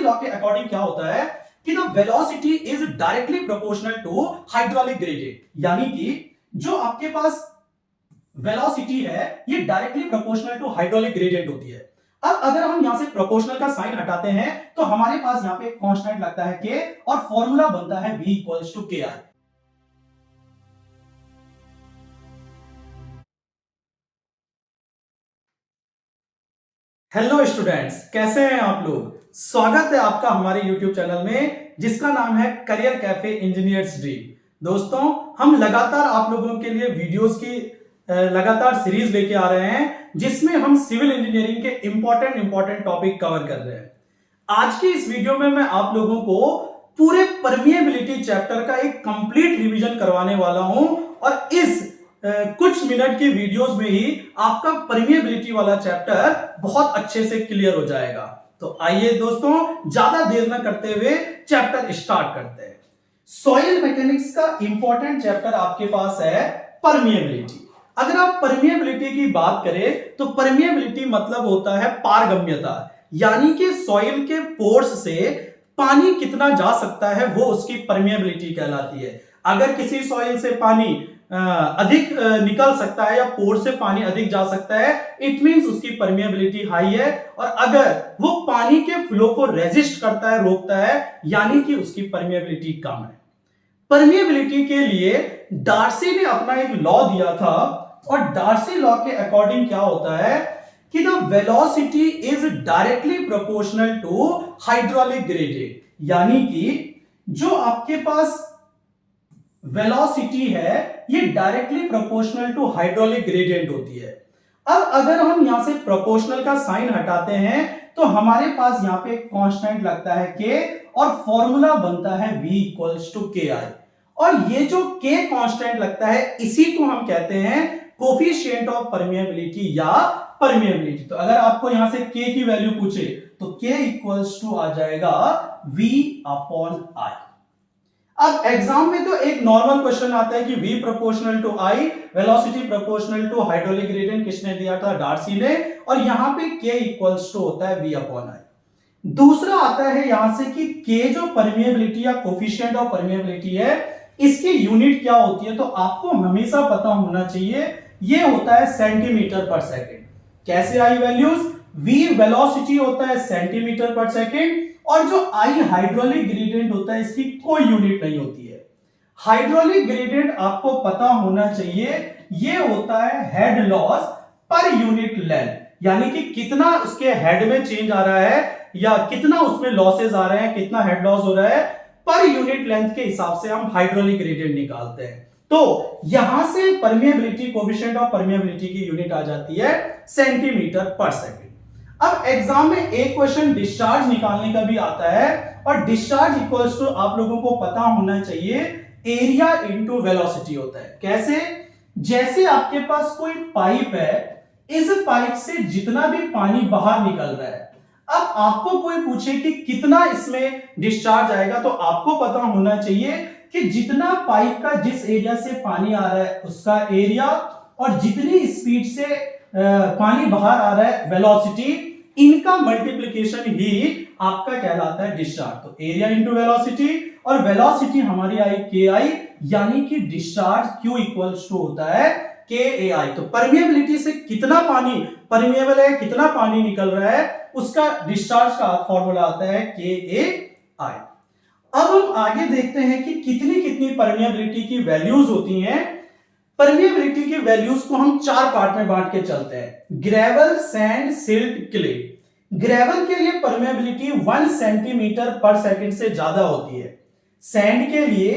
Law के according क्या होता है कि the velocity is directly proportional to hydraulic gradient, यानी कि जो आपके पास वेलोसिटी है ये directly proportional to hydraulic gradient होती है। अब अगर हम यहां से प्रोपोर्शनल का साइन हटाते हैं तो हमारे पास यहां पे कांस्टेंट लगता है k और फॉर्मूला बनता है v equals to ki। Hello students, कैसे हैं आप लोग। स्वागत है आपका हमारे YouTube चैनल में जिसका नाम है करियर कैफे इंजीनियर्स ड्रीम। दोस्तों, हम लगातार आप लोगों के लिए वीडियोस की लगातार सीरीज लेके आ रहे हैं जिसमें हम सिविल इंजीनियरिंग के इंपॉर्टेंट टॉपिक कवर कर रहे हैं। आज की इस वीडियो में मैं आप लोगों को पूरे परमिएबिलिटी चैप्टर का एक कंप्लीट रिवीजन करवाने वाला हूं और इस कुछ मिनट की वीडियोस में ही आपका परमिएबिलिटी वाला चैप्टर बहुत अच्छे से क्लियर हो जाएगा। तो आइए दोस्तों, ज्यादा देर न करते हुए चैप्टर स्टार्ट करते हैं। सॉइल मैकेनिक्स का इंपॉर्टेंट चैप्टर आपके पास है परमिएबिलिटी। अगर आप परमिएबिलिटी की बात करें तो परमिएबिलिटी मतलब होता है पारगम्यता, यानी कि सॉइल के पोर्स से पानी कितना जा सकता है वो उसकी परमिएबिलिटी कहलाती है। अगर किसी सॉइल से पानी अधिक निकल सकता है या पोर से पानी अधिक जा सकता है, इट मींस उसकी परमिएबिलिटी हाई है। और अगर वो पानी के फ्लो को रेजिस्ट करता है, रोकता है, यानी कि उसकी परमिएबिलिटी कम है। परमिएबिलिटी के लिए डार्सी ने अपना एक लॉ दिया था और डार्सी लॉ के अकॉर्डिंग क्या होता है कि the velocity is directly proportional to hydraulic gradient, यानी कि जो आपके पास वेलोसिटी है ये directly proportional to hydraulic gradient होती है। अब अगर हम यहां से प्रोपोर्शनल का साइन हटाते हैं तो हमारे पास यहां पे कांस्टेंट लगता है k और फॉर्मूला बनता है v इक्वल्स टू ki। और ये जो k कांस्टेंट लगता है इसी को हम कहते हैं कोफिशिएंट ऑफ परमिएबिलिटी या परमिएबिलिटी। तो अगर आपको यहां से k की वैल्यू पूछे तो k इक्वल्स टू आ जाएगा v अपॉन i। अब एग्जाम में तो एक नॉर्मल क्वेश्चन आता है कि v proportional to i, velocity proportional to hydraulic gradient किसने दिया था, डार्सी ने, और यहां पे k इक्वल्स टू होता है v अपॉन i। दूसरा आता है यहां से कि k जो परमिएबिलिटी या कोफिशिएंट ऑफ परमिएबिलिटी है इसकी यूनिट क्या होती है, तो आपको हमेशा पता होना चाहिए ये होता है सेंटीमीटर पर सेकेंड। कैसे आई वैल्यूज, v वेलोसिटी होता है सेंटीमीटर पर सेकेंड और जो आई हाइड्रोलिक ग्रेडियंट होता है इसकी कोई यूनिट नहीं होती है। हाइड्रोलिक ग्रेडियंट आपको पता होना चाहिए ये होता है head loss per unit length, यानी कि कितना उसके हेड में चेंज आ रहा है या कितना उसमें लॉसेस आ रहे हैं, कितना हेड लॉस हो रहा है, पर यूनिट लेंथ के हिसाब से हम हाइड्रोलिक ग्रेडियंट निकालते हैं। तो यहां से परमिएबिलिटी कोफिशिएंट ऑफ परमिएबिलिटी की यूनिट आ जाती है सेंटीमीटर पर सेकेंड। अब एग्जाम में एक क्वेश्चन डिस्चार्ज निकालने का भी आता है और डिस्चार्ज इक्वल्स टू आप लोगों को पता होना चाहिए एरिया इनटू वेलोसिटी होता है। कैसे, जैसे आपके पास कोई पाइप है, इस पाइप से जितना भी पानी बाहर निकल रहा है, अब आपको कोई पूछे कि कितना इसमें डिस्चार्ज आएगा तो आपको पता होना चाहिए कि जितना पाइप का जिस एरिया से पानी आ रहा है उसका एरिया और जितनी स्पीड से पानी बाहर आ रहा है वेलोसिटी, इनका मल्टीप्लिकेशन ही आपका कहलाता है डिस्चार्ज। तो एरिया इनटू वेलोसिटी और वेलोसिटी हमारी आई के आई, यानी कि डिस्चार्ज Q इक्वल्स टू होता है के ए आई। तो परमिएबिलिटी से कितना पानी परमिएबल है, कितना पानी निकल रहा है, उसका डिस्चार्ज का फॉर्मूला आता है के ए आई। अब हम आगे देखते हैं कि कितनी कितनी परमिएबिलिटी की वैल्यूज होती हैं। परमिएबिलिटी की वैल्यूज को हम चार पार्ट में बांट के चलते हैं, gravel, sand, silt, clay. Gravel के लिए परमिएबिलिटी 1 सेंटीमीटर पर सेकंड से ज्यादा होती है। सैंड के लिए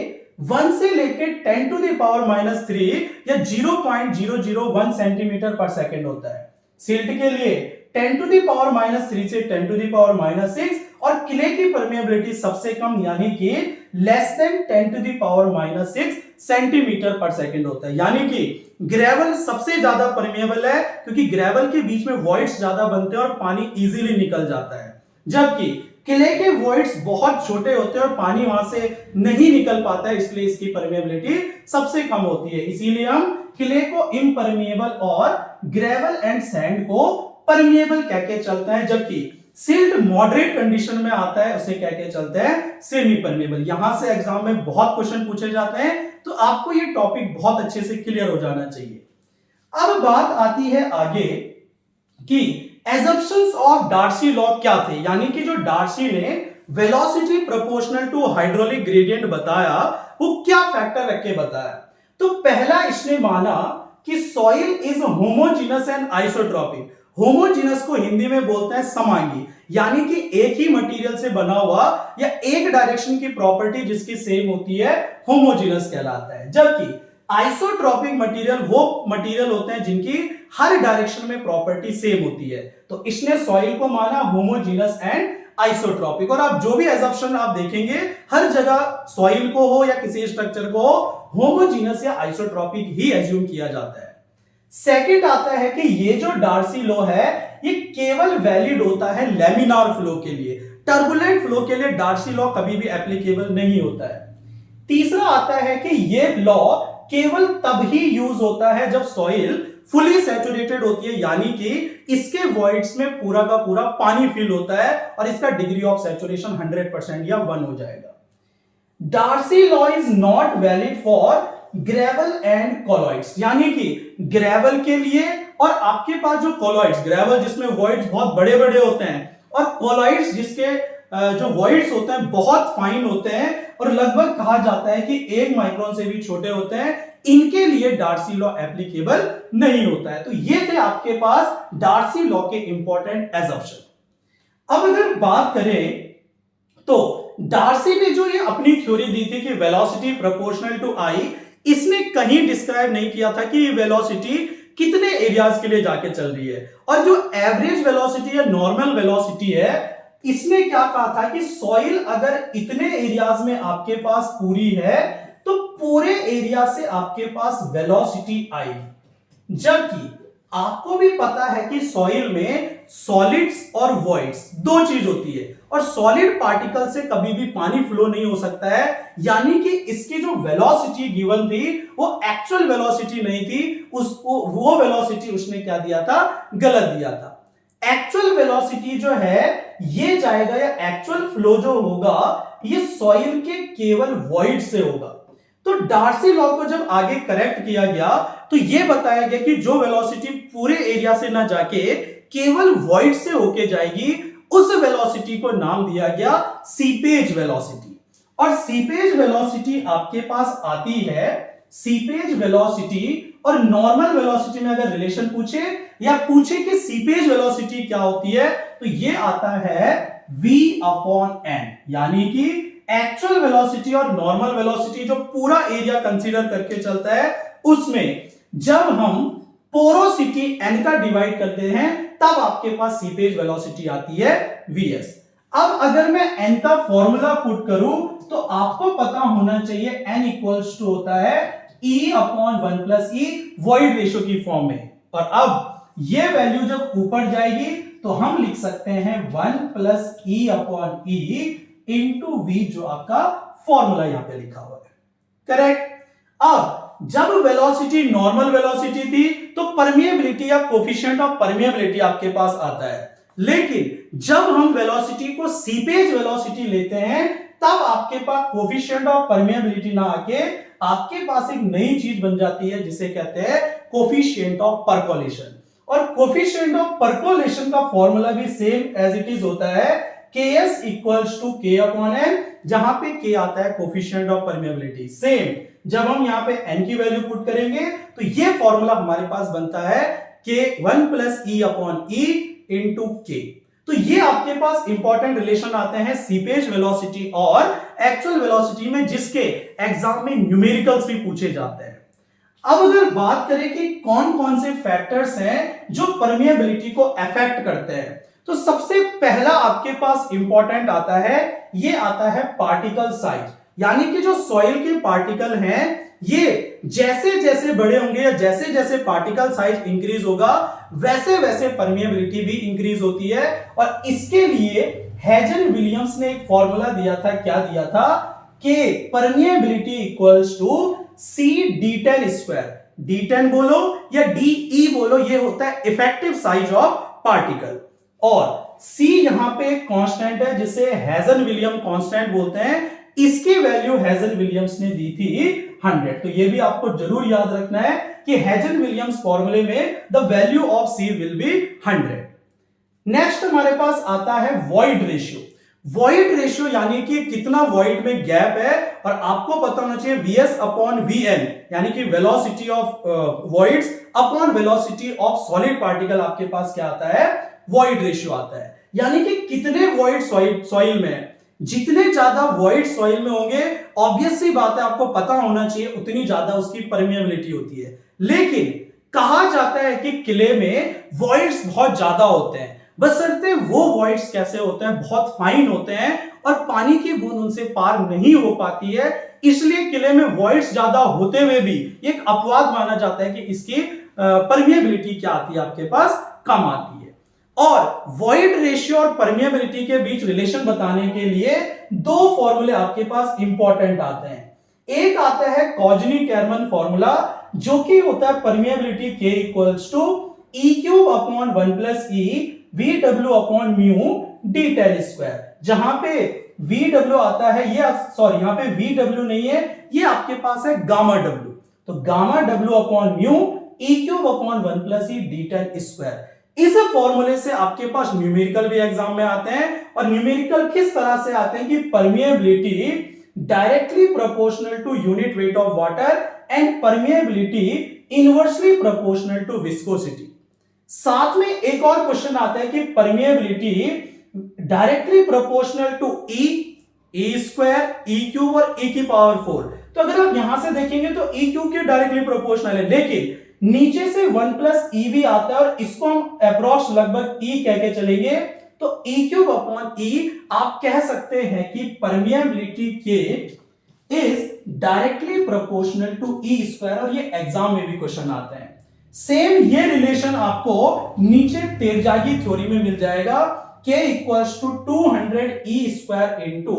1 से लेकर 10 टू द पावर -3 या 0.001 सेंटीमीटर पर सेकंड होता है। सिल्ट के लिए 10 टू द पावर -3 से 10 टू द पावर -6 और क्ले की परमिएबिलिटी सबसे कम यानी कि less than 10 to the power -6 centimetre पर सेकंड होता है। यानी कि ग्रेवल सबसे ज्यादा परमिएबल है क्योंकि ग्रेवल के बीच में वॉइड्स ज्यादा बनते हैं और पानी इजीली निकल जाता है, जबकि क्ले के वॉइड्स बहुत छोटे होते हैं और पानी वहां से नहीं निकल पाता है, इसलिए इसकी परमिएबिलिटी सबसे कम होती है। इसीलिए हम क्ले को इम्परमिएबल और ग्रेवल एंड सैंड को परमिएबल कह के चलते हैं, जबकि सिल्ट मॉडरेट कंडीशन में आता है उसे क्या कह चलते हैं, सेमी परमेबल। यहां से एग्जाम में बहुत क्वेश्चन पूछे जाते हैं, तो आपको ये टॉपिक बहुत अच्छे से क्लियर हो जाना चाहिए। अब बात आती है आगे कि एजम्पशंस ऑफ डार्सी लॉ क्या थे, यानी कि जो डार्सी ने velocity proportional to hydraulic gradient बताया वो क्या फैक्टर रख के बताया। तो पहला इसने माना कि soil is homogeneous and isotropic. Homogeneous को हिंदी में बोलते हैं समांगी, यानी कि एक ही मटेरियल से बना हुआ या एक डायरेक्शन की प्रॉपर्टी जिसकी सेम होती है होमोजीनस कहलाता है। जबकि आइसोट्रॉपिक मटेरियल वो मटेरियल होते हैं जिनकी हर डायरेक्शन में प्रॉपर्टी सेम होती है। तो इसने सॉइल को माना होमोजीनस एंड आइसोट्रॉपिक। और आप जो भी एजम्पशन आप देखेंगे हर जगह सॉइल को हो या किसी स्ट्रक्चर को होमोजीनस या आइसोट्रॉपिक ही एज्यूम किया जाता है। सेकंड आता है कि ये जो डार्सी लॉ है ये केवल वैलिड होता है लैमिनार फ्लो के लिए, टर्बुलेंट फ्लो के लिए डार्सी लॉ कभी भी एप्लीकेबल नहीं होता है। तीसरा आता है कि ये लॉ केवल तब ही यूज होता है जब सॉइल फुली सैचुरेटेड होती है, यानी कि इसके वॉइड्स में पूरा का पूरा पानी फिल होता है और इसका डिग्री ऑफ सैचुरेशन 100% या 1 हो जाएगा। Darcy law is not valid for gravel and colloids, यानी कि ग्रेवल के लिए और आपके पास जो कॉलॉइड्स, ग्रेवल जिसमें वॉइड्स बहुत बड़े बड़े होते हैं और कॉलॉइड्स जिसके जो वॉइड्स होते हैं बहुत फाइन होते हैं और लगभग कहा जाता है कि 1 माइक्रोन से भी छोटे होते हैं, इनके लिए डार्सी लॉ एप्लीकेबल नहीं होता है। तो ये थे आपके पास डार्सी लॉ के इंपॉर्टेंट एजम्पशन। अब अगर बात करें तो डार्सी ने जो ये अपनी थ्योरी दी थी कि वेलोसिटी प्रोपोर्शनल टू आई, इसने कहीं डिस्क्राइब नहीं किया था कि ये वेलोसिटी कितने एरियाज के लिए जाके चल रही है। और जो एवरेज वेलोसिटी या नॉर्मल वेलोसिटी है, इसने क्या कहा था कि सॉइल अगर इतने एरियाज में आपके पास पूरी है तो पूरे एरिया से आपके पास वेलोसिटी आएगी। जबकि आपको भी पता है कि सॉइल में सॉलिड्स और वॉइड्स दो चीज होती है और सॉलिड पार्टिकल से कभी भी पानी फ्लो नहीं हो सकता है, यानी कि इसकी जो वेलोसिटी गिवन थी वो एक्चुअल वेलोसिटी नहीं थी, उसको वो वेलोसिटी उसने क्या दिया था, गलत दिया था। एक्चुअल वेलोसिटी जो है ये जाएगा या एक्चुअल फ्लो जो होगा ये सॉइल के केवल वॉइड से होगा। तो डार्सी लॉ को जब आगे करेक्ट किया गया तो ये बताया गया कि जो वेलोसिटी पूरे एरिया से ना जाके केवल वॉइड से होके जाएगी उस वेलोसिटी को नाम दिया गया सीपेज वेलोसिटी। और सीपेज वेलोसिटी आपके पास आती है, सीपेज वेलोसिटी और नॉर्मल वेलोसिटी में अगर रिलेशन पूछे या पूछे कि सीपेज वेलोसिटी क्या होती है तो ये आता है v/n, यानी कि एक्चुअल वेलोसिटी और नॉर्मल वेलोसिटी जो पूरा एरिया कंसीडर करके चलता है उसमें जब हम पोरोसिटी n का डिवाइड करते हैं तब आपके पास सीपेज वेलोसिटी आती है vs। अब अगर मैं n का फॉर्मूला पुट करूं तो आपको पता होना चाहिए n इक्वल्स टू होता है E/1 + E वॉइड रेशियो की फॉर्म में। और अब ये वैल्यू जब ऊपर जाएगी तो हम लिख सकते हैं 1 + E/E इंटू v, जो आपका फॉर्मूला यहां पे लिखा हुआ है, करेक्ट। अब जब वेलोसिटी नॉर्मल वेलोसिटी थी तो परमिएबिलिटी या कोफिशिएंट ऑफ परमिएबिलिटी आपके पास आता है, लेकिन जब हम वेलोसिटी को सीपेज वेलोसिटी लेते हैं तब आपके पास कोफिशिएंट ऑफ परमिएबिलिटी ना आके आपके पास एक नई चीज बन जाती है जिसे कहते हैं कोफिशिएंट ऑफ परकोलेशन। और कोफिशिएंट ऑफ परकोलेशन का फॉर्मूला भी सेम एज इट इज होता है Ks = K/n, जहां पे K आता है कोफिशिएंट ऑफ परमिएबिलिटी। सेम जब हम यहां पे n की वैल्यू पुट करेंगे तो ये फॉर्मूला हमारे पास बनता है K1 + E/E इंटू K। तो ये आपके पास इंपॉर्टेंट रिलेशन आते हैं सीपेज वेलोसिटी और एक्चुअल वेलोसिटी में, जिसके एग्जाम में न्यूमेरिकल्स भी पूछे जाते हैं। अब अगर बात करें कि कौन कौन से फैक्टर्स हैं जो परमिएबिलिटी को अफेक्ट करते हैं, तो सबसे पहला आपके पास इंपॉर्टेंट आता है, ये आता है पार्टिकल साइज, यानी कि जो सॉइल के पार्टिकल हैं ये जैसे जैसे बड़े होंगे या जैसे जैसे पार्टिकल साइज इंक्रीज होगा वैसे वैसे परमिएबिलिटी भी इंक्रीज होती है। और इसके लिए हेजन विलियम्स ने एक फॉर्मूला दिया था, क्या दिया था कि permeability equals to C/d10²। d10 बोलो या de बोलो, ये होता है इफेक्टिव साइज ऑफ पार्टिकल। और C यहां पे एक कांस्टेंट है जिसे हेजन विलियम कांस्टेंट बोलते हैं, इसकी वैल्यू हेजन विलियम्स ने दी थी 100। तो ये भी आपको जरूर याद रखना है कि हेजन विलियम्स फॉर्मूले में the value of C will be 100। Next हमारे पास आता है वॉइड रेशियो। वॉइड रेशियो यानी कि कितना वॉइड में गैप है, और आपको पता होना चाहिए Vs अपॉन Vn यानी कि velocity of voids upon velocity of solid particle, आपके पास क्या आता है, वॉइड रेशियो आता है। यानी कि कितने वॉइड सॉइल में है, जितने ज्यादा वॉइड सॉइल में होंगे, ऑब्वियस सी बात है आपको पता होना चाहिए उतनी ज्यादा उसकी परमिएबिलिटी होती है। लेकिन कहा जाता है कि किले में वॉइड्स बहुत ज्यादा होते हैं, बशर्ते वो वॉइड्स कैसे होते हैं, बहुत फाइन होते हैं और पानी की बूंद उनसे पार नहीं हो पाती है, इसलिए किले में वॉइड्स ज्यादा होते हुए भी एक अपवाद माना जाता है कि इसकी परमिएबिलिटी क्या आती है, आपके पास कम आती है। और वॉइड रेशियो और परमिएबिलिटी के बीच रिलेशन बताने के लिए दो फॉर्मूले आपके पास इंपॉर्टेंट आते हैं। एक आता है कॉजनी-कैरमन फॉर्मूला, जो कि होता है permeability K equals to E cube upon 1 plus E VW upon mu D ten square, जहां पे VW आता है, ये सॉरी यहां पे VW नहीं है, ये आपके पास है गामा W। तो gamma W upon mu E cube upon 1 plus E D ten square. इस फॉर्मूले से आपके पास न्यूमेरिकल भी एग्जाम में आते हैं, और न्यूमेरिकल किस तरह से आते हैं कि permeability directly proportional to unit weight of water and permeability inversely proportional to viscosity. साथ में एक और क्वेश्चन आता है कि permeability directly proportional to E square, E cube और E की पावर 4। तो अगर आप यहां से देखेंगे तो E क्यूब के डायरेक्टली प्रोपोर्शनल है, लेकिन नीचे से 1 प्लस E भी आता है, और इसको हम अप्रॉक्स लगभग E कह के चलेंगे, तो E क्यूब अपॉन E आप कह सकते हैं कि permeability K is directly proportional to E square, और ये एग्जाम में भी क्वेश्चन आते हैं। सेम ये रिलेशन आपको नीचे तेरजागी थ्योरी में मिल जाएगा, K equals to 200 E square into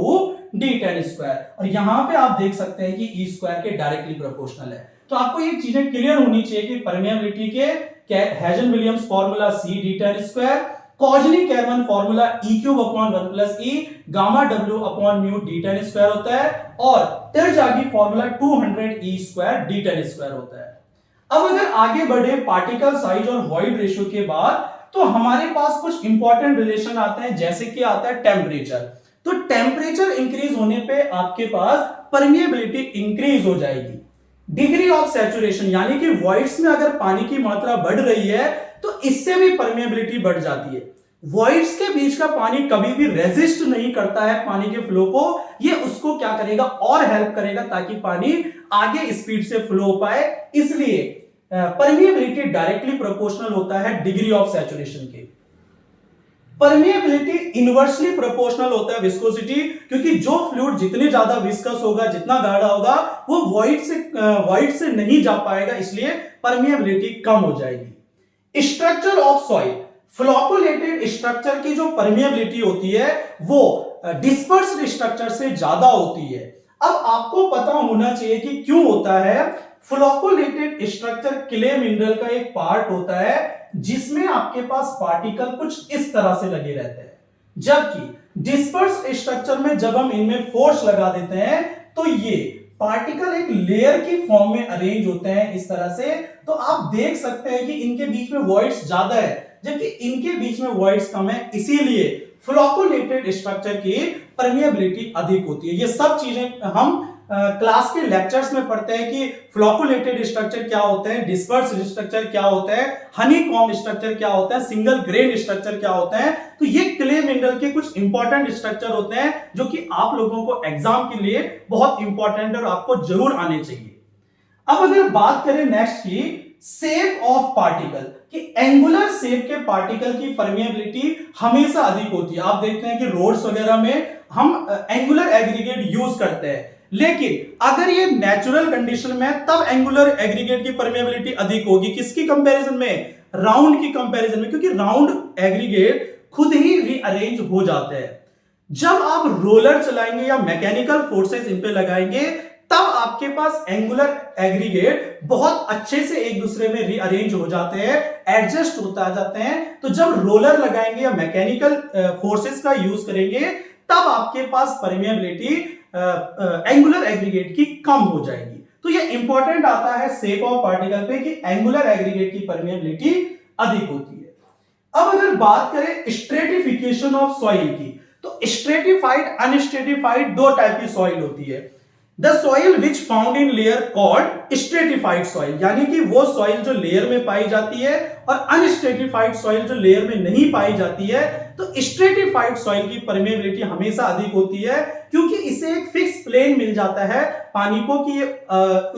D ten square, और यहां पे आप देख सकते हैं कि E स्क्वायर के डायरेक्टली प्रोपोर्शनल है। तो आपको ये चीजें क्लियर होनी चाहिए कि परमिएबिलिटी के Hazen Williams formula C D ten square, Kozeny Carman formula E cube upon 1 plus E gamma W upon mu D ten square होता है, और Terzaghi formula 200 E square D ten square होता है। अब अगर आगे बढ़े पार्टिकल साइज और वॉइड रेशियो के बाद, तो हमारे पास कुछ इंपॉर्टेंट रिलेशन आते हैं, जैसे कि आता है टेम्परेचर। तो टेम्परेचर इंक्रीज होने पे आपके पास परमिएबिलिटी इंक्रीज हो जाएगी। डिग्री ऑफ सैचुरेशन यानी कि वॉइड्स में अगर पानी की मात्रा बढ़ रही है तो इससे भी परमिएबिलिटी बढ़ जाती है। वॉइड्स के बीच का पानी कभी भी रेजिस्ट नहीं करता है पानी के फ्लो को, ये उसको क्या करेगा और हेल्प करेगा ताकि पानी आगे स्पीड से फ्लो हो पाए, इसलिए परमिएबिलिटी डायरेक्टली प्रोपोर्शनल होता है डिग्री ऑफ सैचुरेशन के। परमिएबिलिटी इनवर्सली प्रोपोर्शनल होता है विस्कोसिटी, क्योंकि जो फ्लूइड जितने ज्यादा विस्कस होगा, जितना गाढ़ा होगा, वो वॉइड से नहीं जा पाएगा, इसलिए परमिएबिलिटी कम हो जाएगी। Structure of soil, flocculated structure की जो परमिएबिलिटी होती है वो डिस्पर्स्ड स्ट्रक्चर से ज्यादा होती है। अब आपको पता होना चाहिए कि क्यों होता है। फ्लोकुलेटेड स्ट्रक्चर क्ले मिनरल का एक पार्ट होता है जिसमें आपके पास पार्टिकल कुछ इस तरह से लगे रहते हैं, जबकि डिस्पर्स्ड स्ट्रक्चर में जब हम इनमें फोर्स लगा देते हैं तो ये पार्टिकल एक लेयर की फॉर्म में अरेंज होते हैं इस तरह से। तो आप देख सकते हैं कि इनके बीच में वॉइड्स ज्यादा है जबकि इनके बीच में वॉइड्स कम है, इसीलिए फ्लोकुलेटेड स्ट्रक्चर की परमिएबिलिटी अधिक होती है। ये सब चीजें हम क्लास के लेक्चर्स में पढ़ते हैं कि फ्लोकुलेटेड स्ट्रक्चर क्या होते हैं, डिस्पर्स्ड स्ट्रक्चर क्या होता है, हनीकॉम्ब स्ट्रक्चर क्या होता है, सिंगल ग्रेन स्ट्रक्चर क्या होता है। तो ये क्ले मिनरल के कुछ इंपॉर्टेंट स्ट्रक्चर होते हैं जो कि आप लोगों को एग्जाम के लिए बहुत इंपॉर्टेंट और आपको जरूर आने चाहिए। अब अगर बात करें नेक्स्ट की शेप ऑफ पार्टिकल, कि एंगुलर शेप के पार्टिकल की परमिएबिलिटी हमेशा अधिक होती है। आप देखते हैं कि रोड्स वगैरह में हम एंगुलर एग्रीगेट यूज करते हैं, लेकिन अगर ये नेचुरल कंडीशन में है तब एंगुलर एग्रीगेट की परमिएबिलिटी अधिक होगी। किसकी कंपैरिजन में? राउंड की कंपैरिजन में, क्योंकि राउंड एग्रीगेट खुद ही रीअरेंज हो जाते हैं। जब आप रोलर चलाएंगे या मैकेनिकल फोर्सेस इन पे लगाएंगे तब आपके पास एंगुलर एग्रीगेट बहुत अच्छे से एक दूसरे में रीअरेंज हो जाते हैं, एडजस्ट होता जाते हैं। तो जब रोलर लगाएंगे या मैकेनिकल फोर्सेस का यूज करेंगे तब आपके पास परमेबिलिटी एंगुलर एग्रीगेट की कम हो जाएगी। तो ये इंपॉर्टेंट आता है शेप ऑफ पार्टिकल पे कि एंगुलर एग्रीगेट की परमेबिलिटी अधिक होती है। अब अगर बात करें स्ट्रेटिफिकेशन ऑफ सॉइल की, तो स्ट्रेटिफाइड अनस्ट्रेटिफाइड दो टाइप की सॉइल होती है। The soil which found in layer called stratified soil, यानी कि वो सॉइल जो लेयर में पाई जाती है, और अनस्ट्रेटिफाइड सॉइल जो लेयर में नहीं पाई जाती है। तो स्ट्रेटिफाइड सॉइल की परमेबिलिटी हमेशा अधिक होती है, क्योंकि इसे एक फिक्स प्लेन मिल जाता है पानी को कि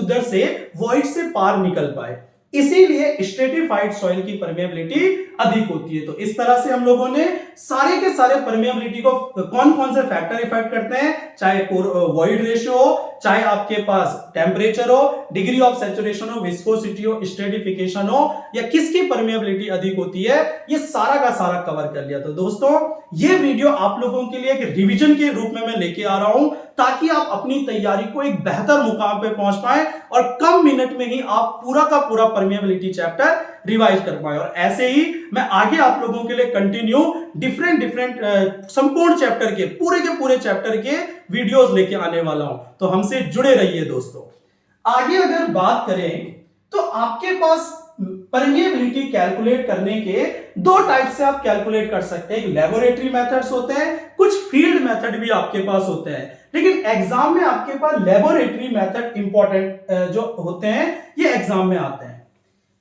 उधर से वॉइड से पार निकल पाए, इसीलिए स्ट्रेटिफाइड सॉइल की परमेबिलिटी अधिक होती है। तो इस तरह से हम लोगों ने सारे के सारे परमेबिलिटी को कौन कौन से फैक्टर इफेक्ट करते हैं, चाहे वॉइड रेशियो हो, चाहे आपके पास टेम्परेचर हो, डिग्री ऑफ सैचुरेशन हो, विस्कोसिटी हो, स्ट्रेटिफिकेशन हो, या किसकी परमेबिलिटी अधिक होती है, ये सारा का सारा कवर कर लिया। तो दोस्तों ये वीडियो आप लोगों के लिए एक रिवीजन के रूप में मैं लेके आ रहा हूं, ताकि आप अपनी तैयारी को एक बेहतर मुकाम पे पहुंच पाए और कम मिनट में ही आप पूरा का पूरा परमेबिलिटी चैप्टर रिवाइज कर पाए। और ऐसे ही मैं आगे आप लोगों के लिए कंटिन्यू डिफरेंट संपूर्ण चैप्टर के पूरे चैप्टर के वीडियोस लेके आने वाला हूं, तो हमसे जुड़े रहिए दोस्तों। आगे अगर बात करें तो आपके पास परमेबिलिटी कैलकुलेट करने के दो टाइप से आप कैलकुलेट कर सकते हैं। लेबोरेटरी मेथड्स होते हैं, कुछ फील्ड मेथड भी आपके पास होते हैं, लेकिन एग्जाम में आपके पास लेबोरेटरी मेथड इंपॉर्टेंट जो होते हैं ये एग्जाम में आते हैं।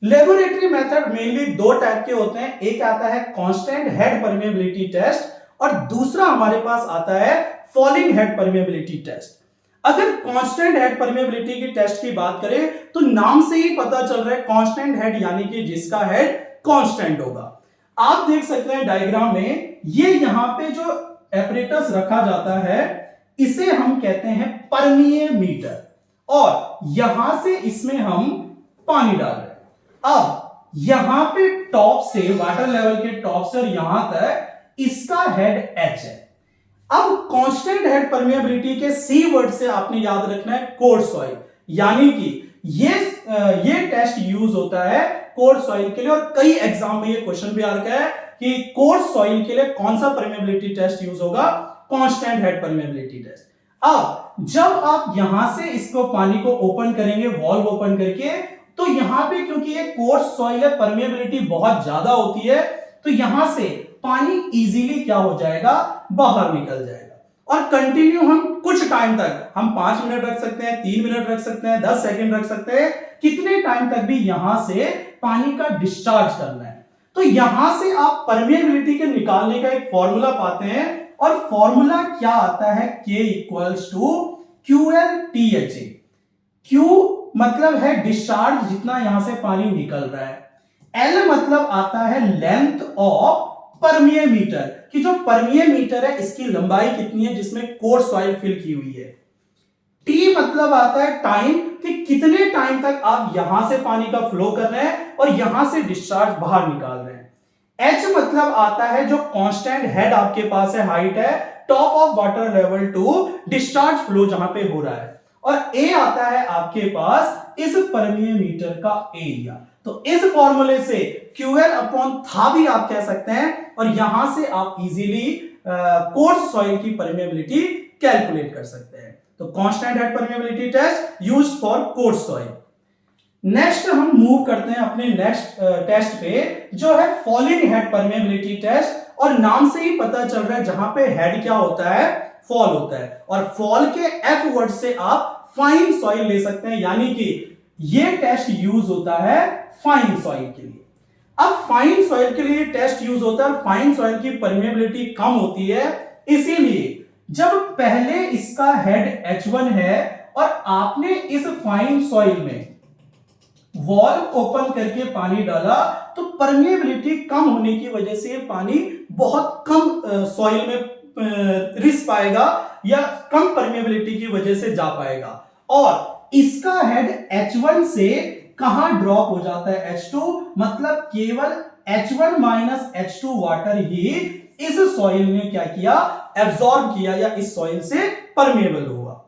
लेबोरेटरी मेथड मेनली दो टाइप के होते हैं, एक आता है कांस्टेंट हेड परमेबिलिटी टेस्ट और दूसरा हमारे पास आता है फॉलिंग हेड परमेबिलिटी टेस्ट। अगर कांस्टेंट हेड परमेबिलिटी की टेस्ट की बात करें तो नाम से ही पता चल रहा है कांस्टेंट हेड, यानी कि जिसका हेड कांस्टेंट होगा। आप देख सकते हैं डायग्राम में, ये यहां पे जो एपरेटस रखा जाता है इसे हम कहते हैं परमीमीटर, और यहां से इसमें हम पानी डाल रहे हैं। अब यहां पे टॉप से, वाटर लेवल के टॉप से और यहां तक इसका हेड एच है। अब कांस्टेंट हेड परमेबिलिटी के सी वर्ड से आपने याद रखना है कोर्स सॉइल, यानी कि ये टेस्ट यूज होता है कोर्स सॉइल के लिए, और कई एग्जाम में ये क्वेश्चन भी आ रहा है कि कोर्स सॉइल के लिए कौन सा परमेबिलिटी टेस्ट यूज होगा, कांस्टेंट हेड परमेबिलिटी टेस्ट। अब जब आप यहां से इसको पानी को ओपन करेंगे, वॉल्व ओपन करके, तो यहां पे क्योंकि ये कोर्स सॉइल है, परमेबिलिटी बहुत ज्यादा होती है, तो यहां से पानी इजीली क्या हो जाएगा, बाहर निकल जाएगा। और कंटिन्यू हम कुछ टाइम तक, हम 5 मिनट रख सकते हैं, 3 मिनट रख सकते हैं, 10 सेकंड रख सकते हैं, कितने टाइम तक भी यहां से पानी का डिस्चार्ज करना है। तो यहां से आप परमेबिलिटी के निकालने का एक फॉर्मूला पाते हैं, और फॉर्मूला क्या आता है, K equals to QLTHA। Q मतलब है डिस्चार्ज, जितना यहां से पानी निकल रहा है। L मतलब आता है लेंथ ऑफ परमिएमीटर, कि जो परमिएमीटर है इसकी लंबाई कितनी है जिसमें कोर्स सॉइल फिल की हुई है। T मतलब आता है टाइम, कि कितने टाइम तक आप यहां से पानी का फ्लो कर रहे हैं और यहां से डिस्चार्ज बाहर निकाल रहे हैं। H मतलब आता है जो कांस्टेंट हेड आपके पास है, हाइट है, top of water level to discharge flow जहां पे हो रहा है। और A आता है आपके पास इस परमिएमीटर का एरिया। तो इस फॉर्मूले से QL अपॉन था भी आप कह सकते हैं, और यहां से आप इजीली कोर्स सॉइल की परमेबिलिटी कैलकुलेट कर सकते हैं। तो constant head permeability test used for coarse soil. Next हम मूव करते हैं अपने नेक्स्ट टेस्ट पे, जो है फॉलिंग हेड परमेबिलिटी टेस्ट। और नाम से ही पता चल रहा है जहां पे हेड क्या होता है, फॉल होता है, और फॉल के F वर्ड से आप फाइन सॉइल ले सकते हैं, यानी कि ये टेस्ट यूज होता है फाइन सॉइल के लिए। अब फाइन सॉइल के लिए टेस्ट यूज होता है, फाइन सॉइल की परमेबिलिटी कम होती है, इसीलिए जब पहले इसका हेड H1 है और आपने इस फाइन सॉइल में वॉल्व ओपन करके पानी डाला, तो परमेबिलिटी कम होने की वजह से पानी बहुत कम सॉइल में रिस पाएगा, या कम परमेबिलिटी की वजह से जा पाएगा, और इसका हेड H1 से कहां ड्रॉप हो जाता है, H2, मतलब केवल H1 माइनस H2 वाटर ही इस सॉइल ने क्या किया, एब्जॉर्ब किया, या इस सॉइल से परमेबल हुआ।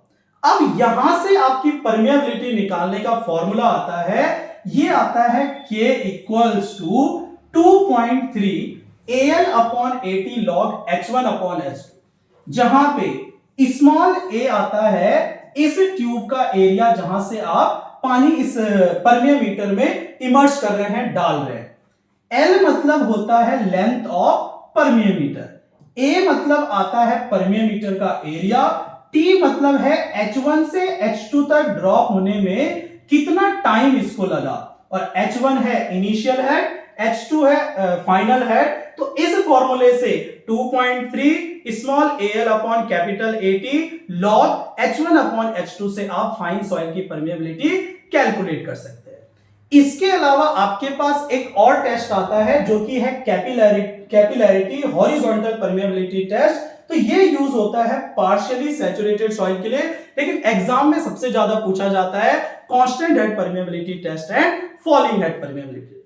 अब यहां से आपकी परमेबिलिटी निकालने का फॉर्मूला आता है, ये आता है K equals to 2.3 AL upon AT log H1 upon H2, जहां पे स्मॉल a आता है इस ट्यूब का एरिया जहां से आप पानी इस परमियोमीटर में इमर्स कर रहे हैं, डाल रहे हैं। L मतलब होता है लेंथ ऑफ परमियोमीटर, A मतलब आता है परमियोमीटर का एरिया, T मतलब है H1 से H2 तक ड्रॉप होने में कितना टाइम इसको लगा, और H1 है इनिशियल हेड, H2 है फाइनल हेड। तो इस फॉर्मूले से 2.3 small al upon capital AT log H1 upon H2 से आप फाइन सॉइल की परमिएबिलिटी कैलकुलेट कर सकते हैं। इसके अलावा आपके पास एक और टेस्ट आता है जो कि है कैपिलैरिटी हॉरिजॉन्टल परमिएबिलिटी टेस्ट। तो ये यूज होता है पार्शियली सैचुरेटेड सॉइल के लिए, लेकिन एग्जाम में सबसे ज्यादा पूछा जाता है constant head permeability test and falling head permeability.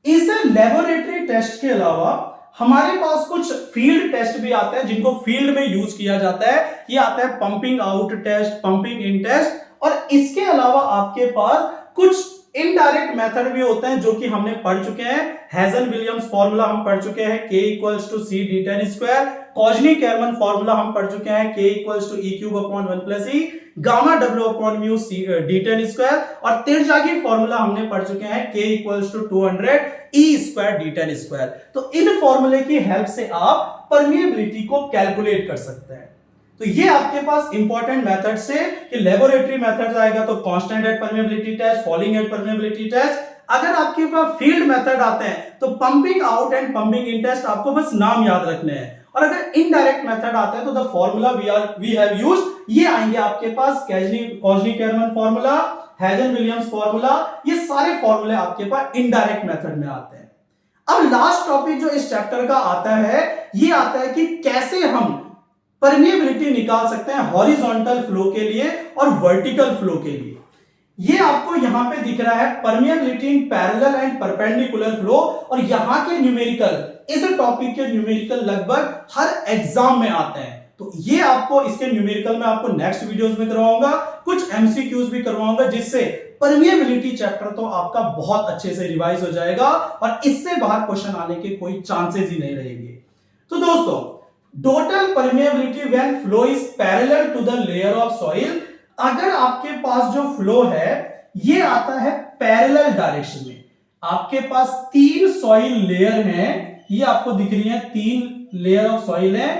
इस लेबोरेटरी टेस्ट के अलावा हमारे पास कुछ फील्ड टेस्ट भी आते हैं जिनको फील्ड में यूज किया जाता है। ये आता है pumping out test, pumping in test, और इसके अलावा आपके पास कुछ इनडायरेक्ट मेथड भी होते हैं जो कि हमने पढ़ चुके हैं। हेजन विलियम्स फॉर्मूला हम पढ़ चुके हैं, K equals to C d10 square. Kozeny Carman formula हम पढ़ चुके हैं, K equals to E cube upon 1 plus E, gamma W upon mu d10 square. और तिरजागी फॉर्मूला हमने पढ़ चुके हैं, K equals to 200 E square d10 square. तो इन फॉर्मूले की हेल्प से आप परमिएबिलिटी को कैलकुलेट कर सकते हैं। तो ये आपके पास इंपॉर्टेंट मेथड से कि लेबोरेटरी मेथड आएगा तो constant head permeability test, falling head permeability test. अगर आपके पास फील्ड मेथड आते हैं तो pumping out and pumping in test आपको बस नाम याद रखने हैं। और अगर इनडायरेक्ट मेथड आते हैं तो the formula we have used, ये आएंगे आपके पास Kozeny Carman formula, Hazen Williams formula, ये सारे फॉर्मूले आपके पास इनडायरेक्ट मेथड में आते हैं। अब लास्ट टॉपिक जो इस चैप्टर का आता है, ये आता है कि कैसे हम परमिएबिलिटी निकाल सकते हैं हॉरिजॉन्टल फ्लो के लिए और वर्टिकल फ्लो के लिए। ये आपको यहां पे दिख रहा है permeability in parallel and perpendicular flow, और यहां के न्यूमेरिकल, इस टॉपिक के न्यूमेरिकल लगभग हर एग्जाम में आते हैं। तो ये आपको इसके न्यूमेरिकल में आपको नेक्स्ट वीडियोस में करवाऊंगा, कुछ एमसीक्यूज भी करवाऊंगा, जिससे परमिएबिलिटी चैप्टर तो आपका बहुत अच्छे से रिवाइज हो जाएगा और इससे बाहर क्वेश्चन आने के कोई चांसेस ही नहीं रहेंगे। तो दोस्तों, total permeability when flow is parallel to the layer of soil, अगर आपके पास जो फ्लो है ये आता है पैरेलल डायरेक्शन में, आपके पास 3 सॉइल लेयर हैं, ये आपको दिख रही है 3 लेयर ऑफ सॉइल है।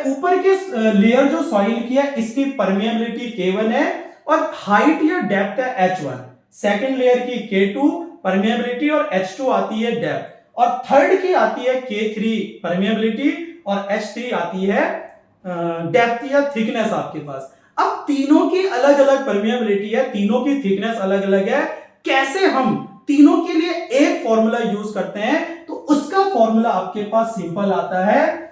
ऊपर के लेयर जो सॉइल की है इसकी परमिएबिलिटी K1 है और हाइट या डेप्थ है H1, सेकंड लेयर की K2 परमिएबिलिटी और H2 आती है डेप्थ, और थर्ड की आती है K3 परमिएबिलिटी और H3 आती है डेप्थ या थिकनेस आपके पास। अब तीनों की अलग अलग परमिएबिलिटी है, तीनों की थिकनेस अलग अलग है। कैसे हम तीनों के लिए एक फॉर्मूला यूज करते हैं, तो उसका फॉर्मूला आपके पास सिंपल आता है,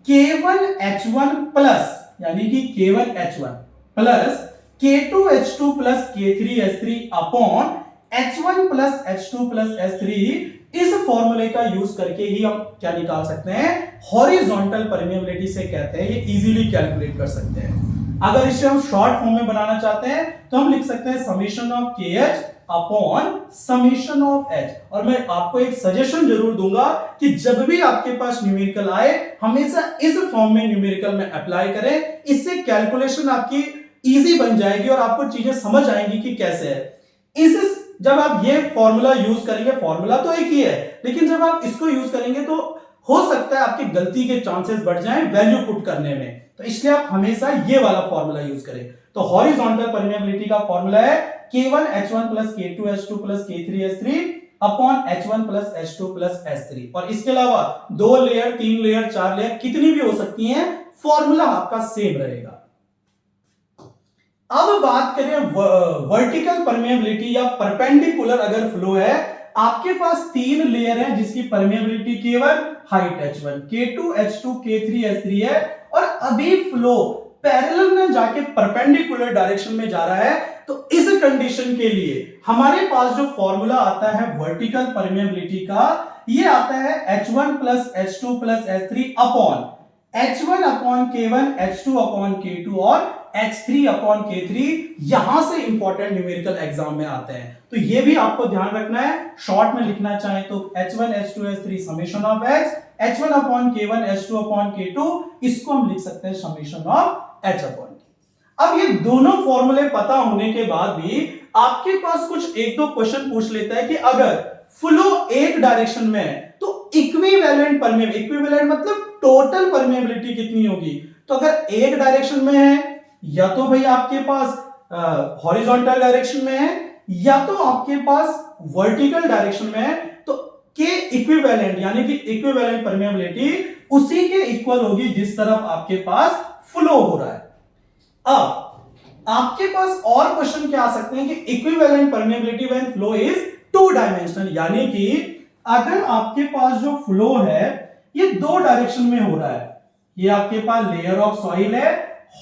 K1H1 प्लस, यानी कि K1H1 plus K2H2 plus K3H3 upon H1 plus H2 plus H3। इस फॉर्मूले का यूज करके ही हम क्या निकाल सकते हैं, हॉरिजॉन्टल परमिएबिलिटी से कहते हैं, ये इजीली कैलकुलेट कर सकते हैं। अगर इसे हम शॉर्ट फॉर्म में बनाना चाहते हैं तो हम लिख सकते हैं summation of KH upon summation of H। और मैं आपको एक सजेशन जरूर दूंगा कि जब भी आपके पास न्यूमेरिकल आए हमेशा इस फॉर्म में न्यूमेरिकल में अप्लाई करें, इससे कैलकुलेशन आपकी इजी बन जाएगी और आपको चीजें समझ आएंगी कि कैसे है। जब आप ये फॉर्मूला यूज करेंगे, फॉर्मूला तो एक ही है, लेकिन जब आप इसको यूज करेंगे तो हो सकता है आपकी गलती के चांसेस बढ़ जाएं वैल्यू पुट करने में, तो इसलिए आप हमेशा ये वाला फॉर्मूला यूज करें। तो हॉरिजॉन्टल परमिएबिलिटी का फॉर्मूला है K1H1 plus K2H2 plus K3H3 upon H1 plus H2 plus H3। और इसके अलावा 2 लेयर, 3 लेयर, 4 लेयर कितनी भी हो सकती हैं, फॉर्मूला आपका सेम रहेगा। अब बात करें वर्टिकल परमिएबिलिटी या परपेंडिकुलर अगर फ्लो है, आपके पास 3 लेयर है जिसकी permeability K1 height H1, K2 H2 K3 H3 है, और अभी फ्लो पैरेलल में जाके परपेंडिकुलर डायरेक्शन में जा रहा है। तो इस कंडीशन के लिए हमारे पास जो फॉर्मूला आता है वर्टिकल परमिएबिलिटी का, ये आता है H1 plus H2 plus H3 upon H1 upon K1, H2 upon K2 और H3 अपॉन K3 यहां से इंपॉर्टेंट न्यूमेरिकल एग्जाम में आते हैं। तो ये भी आपको ध्यान रखना है, शॉर्ट में लिखना चाहे तो H1 H2 H3 summation of H, H1 upon K1 H2 upon K2, इसको हम लिख सकते हैं summation of H upon K। अब ये दोनों फॉर्मूले पता होने के बाद भी आपके पास कुछ एक दो क्वेश्चन पूछ लेता है कि अगर फ्लो एक डायरेक्शन में है तो इक्विवेलेंट परमेबिलिटी, इक्विवेलेंट मतलब टोटल परमेबिलिटी कितनी होगी। तो अगर एक डायरेक्शन में है या तो भाई आपके पास हॉरिजॉन्टल डायरेक्शन में है या तो आपके पास वर्टिकल डायरेक्शन में है, तो के इक्विवेलेंट यानी कि इक्विवेलेंट परमेबिलिटी उसी के इक्वल होगी जिस तरफ आपके पास फ्लो हो रहा है। अब आपके पास और क्वेश्चन क्या आ सकते हैं कि equivalent permeability when flow is two dimensional, यानी कि अगर आपके पास जो फ्लो है ये दो डायरेक्शन में हो रहा है, ये आपके पास लेयर ऑफ सॉइल है,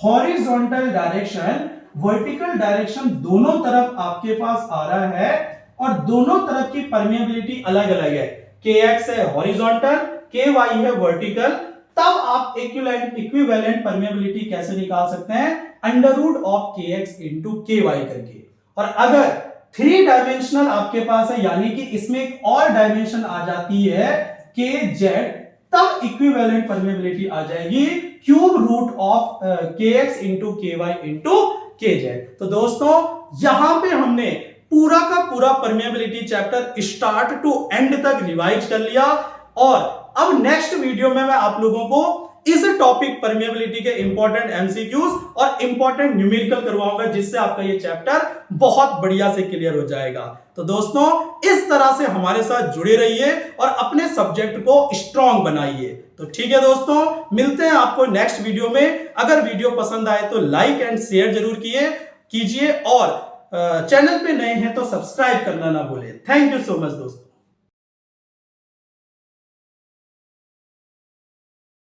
हॉरिजॉन्टल डायरेक्शन वर्टिकल डायरेक्शन दोनों तरफ आपके पास आ रहा है और दोनों तरफ की परमेबिलिटी अलग अलग है, kx है हॉरिजॉन्टल, ky है वर्टिकल, तब आप इक्विवेलेंट परमेबिलिटी कैसे निकाल सकते हैं, under root of kx into ky करके। और अगर थ्री डायमेंशनल आपके पास है यानी कि इसमें एक और डायमेंशन आ जाती है kz, तब इक्विवेलेंट परमेबिलिटी आ जाएगी cube root of kx into ky into kz। तो दोस्तों यहां पे हमने पूरा का पूरा permeability chapter start to end तक रिवाइज कर लिया और अब नेक्स्ट वीडियो में मैं आप लोगों को इस टॉपिक परमेबिलिटी के इंपॉर्टेंट एमसीक्यूज और इंपॉर्टेंट न्यूमेरिकल करवाऊंगा, जिससे आपका ये चैप्टर बहुत बढ़िया से क्लियर हो जाएगा। तो दोस्तों इस तरह से हमारे साथ जुड़े रहिए और अपने सब्जेक्ट को स्ट्रांग बनाइए। तो ठीक है दोस्तों, मिलते हैं आपको नेक्स्ट वीडियो में। अगर वीडियो पसंद आए तो लाइक एंड शेयर जरूर कीजिए और चैनल पे नए हैं तो सब्सक्राइब करना ना भूलें। थैंक यू सो मच दोस्तों।